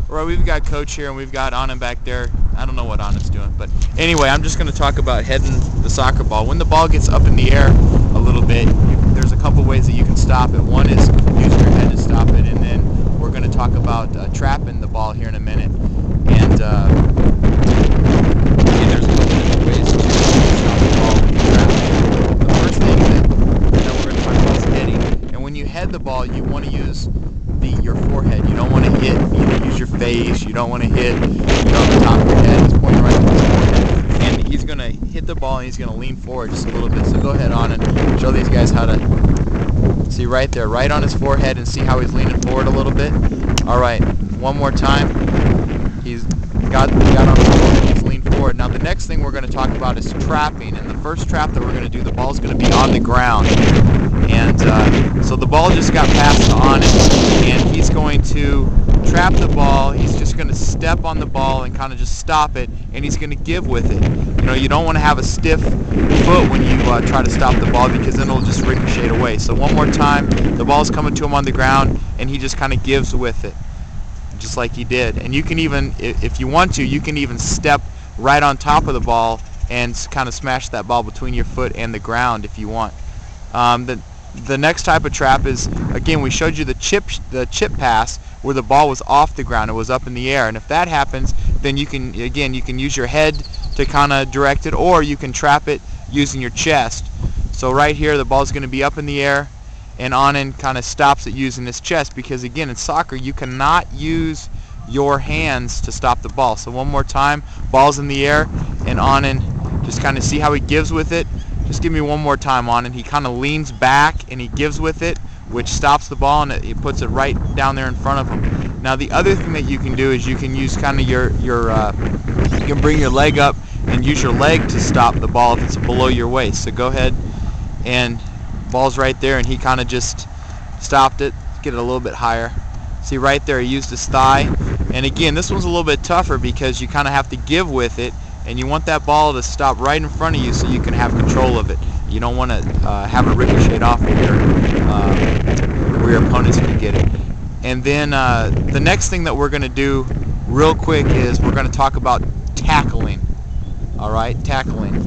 Right, we've got Coach here and we've got Anand back there. I don't know what Anand's doing, but anyway, I'm just going to talk about heading the soccer ball. When the ball gets up in the air a little bit, there's a couple ways that you can stop it. One is using your head to stop it, and then we're going to talk about trapping the ball here in a minute. And there's a couple different ways to stop the ball when you trap it. The first thing that we're going to talk about is heading. And when you head the ball, you want to use your forehead. You don't want to use your face. You don't want to hit the top of your head. He's pointing right to his forehead. And he's going to hit the ball and he's going to lean forward just a little bit. So go ahead on and show these guys how to see right there, right on his forehead, and see how he's leaning forward a little bit. Alright, one more time. He's got on his forehead, he's leaned forward. Now the next thing we're going to talk about is trapping. And the first trap that we're going to do, the ball's going to be on the ground. And so the ball just got passed on it, and he's going to trap the ball. He's just going to step on the ball and kind of just stop it, and he's going to give with it. You know, you don't want to have a stiff foot when you try to stop the ball, because then it'll just ricochet away. So one more time, the ball's coming to him on the ground, and he just kind of gives with it, just like he did. And you can even, if you want to, you can even step right on top of the ball and kind of smash that ball between your foot and the ground if you want. The next type of trap is, again, we showed you the chip pass where the ball was off the ground, it was up in the air, and if that happens, then you can use your head to kind of direct it, or you can trap it using your chest. So right here the ball's going to be up in the air, and Anand kind of stops it using his chest, because again, in soccer you cannot use your hands to stop the ball. So one more time, ball's in the air, and Anand, just kind of see how he gives with it. Just give me one more time on it. He kind of leans back and he gives with it, which stops the ball, and it puts it right down there in front of him. Now the other thing that you can do is you can use kind of you can bring your leg up and use your leg to stop the ball if it's below your waist. So go ahead, and ball's right there, and he kind of just stopped it. Get it a little bit higher. See right there, he used his thigh. And again, this one's a little bit tougher because you kind of have to give with it, and you want that ball to stop right in front of you so you can have control of it. You don't want to have it ricochet off of where your opponents can get it. And then the next thing that we're going to do real quick is we're going to talk about tackling. Alright, tackling.